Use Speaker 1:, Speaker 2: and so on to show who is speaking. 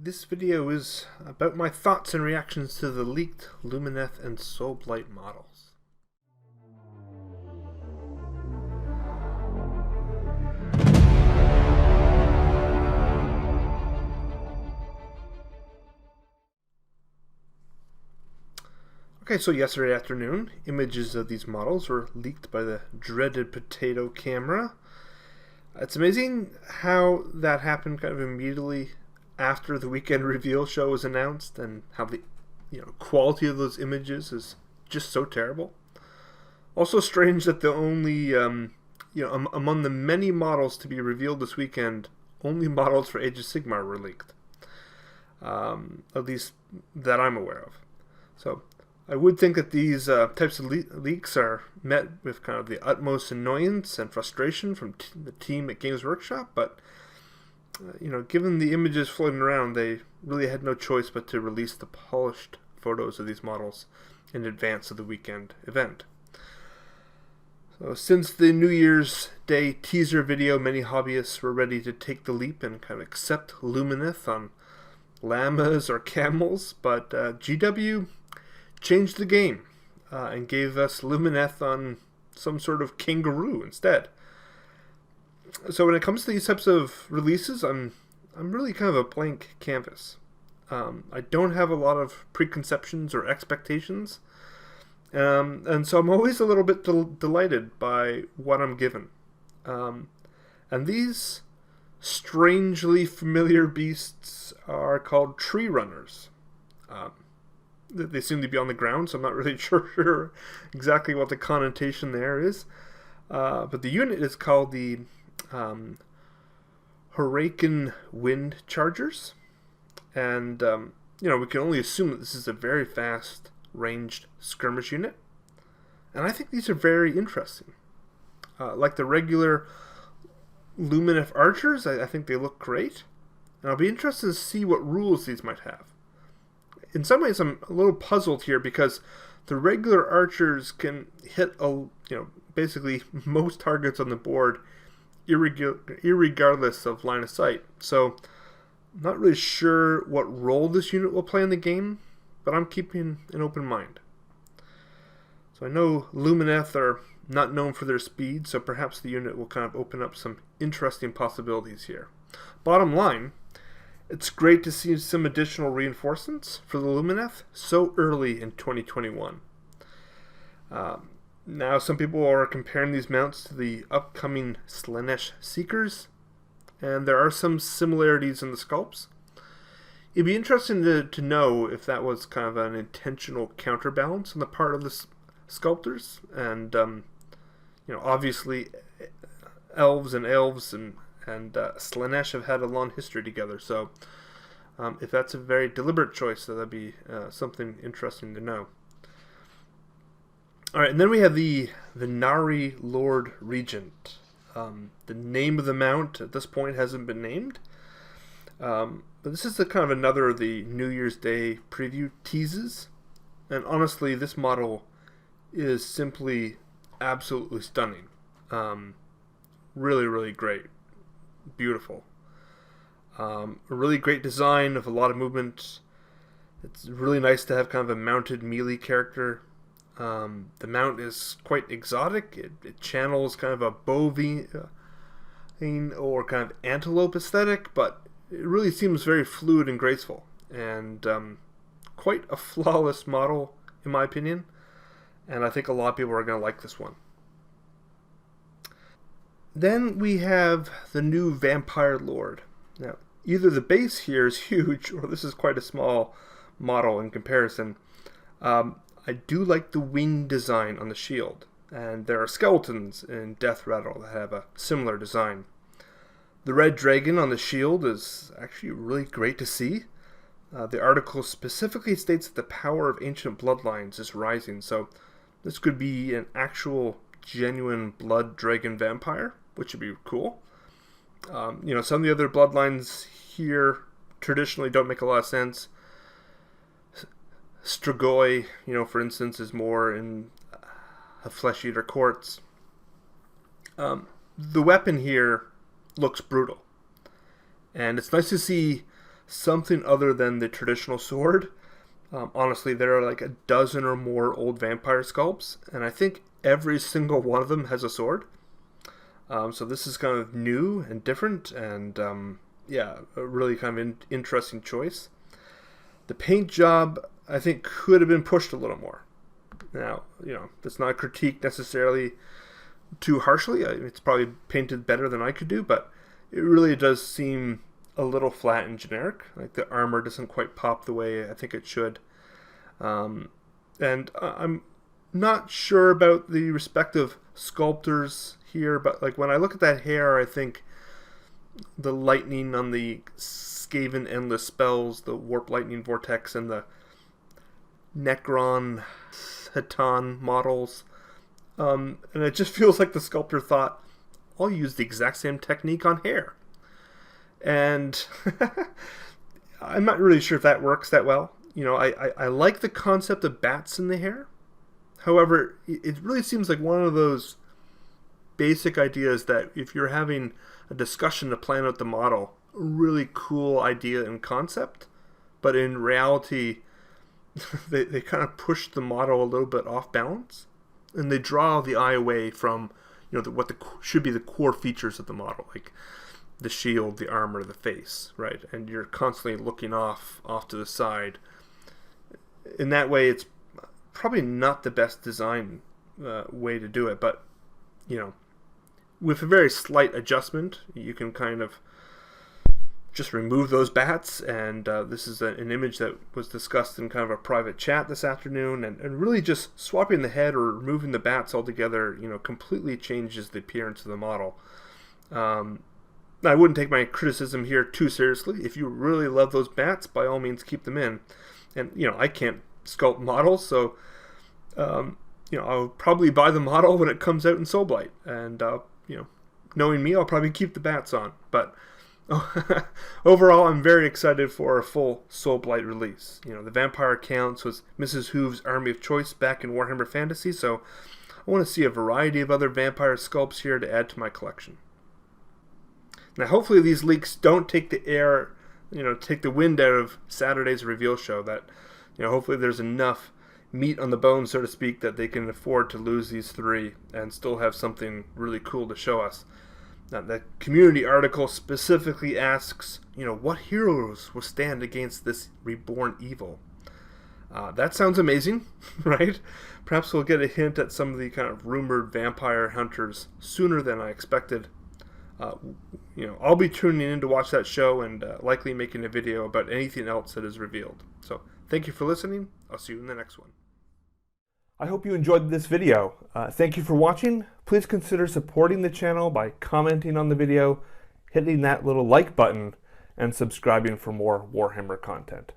Speaker 1: This video is about my thoughts and reactions to the leaked Lumineth and Soulblight models. Okay, so yesterday afternoon, images of these models were leaked by the dreaded potato camera. It's amazing how that happened kind of immediately after the weekend reveal show was announced, and how the quality of those images is just so terrible. Also strange that the only among the many models to be revealed this weekend, only models for Age of Sigmar were leaked, at least that I'm aware of. So I would think that these types of leaks are met with kind of the utmost annoyance and frustration from the team at Games Workshop, but given the images floating around, they really had no choice but to release the polished photos of these models in advance of the weekend event. So since the New Year's Day teaser video, many hobbyists were ready to take the leap and kind of accept Lumineth on llamas or camels, but GW changed the game and gave us Lumineth on some sort of kangaroo instead. So when it comes to these types of releases, I'm really kind of a blank canvas. I don't have a lot of preconceptions or expectations, and so I'm always a little bit delighted by what I'm given. And these strangely familiar beasts are called tree runners. They seem to be on the ground, so I'm not really sure exactly what the connotation there is. But the unit is called the Huracan Wind Chargers, and we can only assume that this is a very fast ranged skirmish unit, and I think these are very interesting. Like the regular Lumineth archers, I think they look great, and I'll be interested to see what rules these might have. In some ways, I'm a little puzzled here because the regular archers can hit basically most targets on the board, irregardless of line of sight. So I'm not really sure what role this unit will play in the game, but I'm keeping an open mind. So I know Lumineth are not known for their speed, so perhaps the unit will kind of open up some interesting possibilities here. Bottom line, it's great to see some additional reinforcements for the Lumineth so early in 2021. Now, some people are comparing these mounts to the upcoming Slaanesh Seekers, and there are some similarities in the sculpts. It'd be interesting to know if that was kind of an intentional counterbalance on the part of the sculptors, and obviously elves and Slaanesh have had a long history together, so if that's a very deliberate choice, that'd be something interesting to know. Alright, and then we have the Nari Lord Regent. The name of the mount at this point hasn't been named, but this is kind of another of the New Year's Day preview teases, and honestly, this model is simply absolutely stunning. Really, really great. Beautiful. A really great design of a lot of movement. It's really nice to have kind of a mounted melee character. The mount is quite exotic. It channels kind of a bovine or kind of antelope aesthetic, but it really seems very fluid and graceful, and quite a flawless model in my opinion, and I think a lot of people are going to like this one. Then we have the new Vampire Lord. Now, either the base here is huge, or this is quite a small model in comparison. I do like the wing design on the shield, and there are skeletons in Death Rattle that have a similar design. The red dragon on the shield is actually really great to see. The article specifically states that the power of ancient bloodlines is rising, so this could be an actual genuine blood dragon vampire, which would be cool. Some of the other bloodlines here traditionally don't make a lot of sense. Strigoi, for instance, is more in a flesh eater courts. The weapon here looks brutal, and it's nice to see something other than the traditional sword. Honestly, there are like a dozen or more old vampire sculpts, and I think every single one of them has a sword. So this is kind of new and different, and yeah, a really kind of interesting choice. The paint job, I think, could have been pushed a little more. Now, that's not a critique necessarily too harshly. It's probably painted better than I could do, but it really does seem a little flat and generic. Like the armor doesn't quite pop the way I think it should. And I'm not sure about the respective sculptors here, but like when I look at that hair, I think the lightning on the Skaven Endless spells, the Warp Lightning Vortex, and the Necron Haton models, and it just feels like the sculptor thought, I'll use the exact same technique on hair. And I'm not really sure if that works that well. I like the concept of bats in the hair. However, it really seems like one of those basic ideas that if you're having a discussion to plan out the model, a really cool idea and concept, but in reality, they kind of push the model a little bit off balance, and they draw the eye away from what should be the core features of the model, like the shield, the armor, the face, right? And you're constantly looking off to the side. In that way, it's probably not the best design way to do it, but with a very slight adjustment, you can kind of just remove those bats, and this is an image that was discussed in kind of a private chat this afternoon, and really just swapping the head or removing the bats altogether, completely changes the appearance of the model. I wouldn't take my criticism here too seriously. If you really love those bats, by all means keep them in. And I can't sculpt models, so I'll probably buy the model when it comes out in Soulblight, and knowing me, I'll probably keep the bats on. But overall, I'm very excited for a full Soulblight release. The Vampire Counts was Mrs. Hoove's army of choice back in Warhammer Fantasy, so I want to see a variety of other vampire sculpts here to add to my collection. Now, hopefully these leaks don't take take the wind out of Saturday's reveal show. That, hopefully there's enough meat on the bone, so to speak, that they can afford to lose these three and still have something really cool to show us. Now, the community article specifically asks, what heroes will stand against this reborn evil? That sounds amazing, right? Perhaps we'll get a hint at some of the kind of rumored vampire hunters sooner than I expected. I'll be tuning in to watch that show and likely making a video about anything else that is revealed. So thank you for listening. I'll see you in the next one. I hope you enjoyed this video. Thank you for watching. Please consider supporting the channel by commenting on the video, hitting that little like button, and subscribing for more Warhammer content.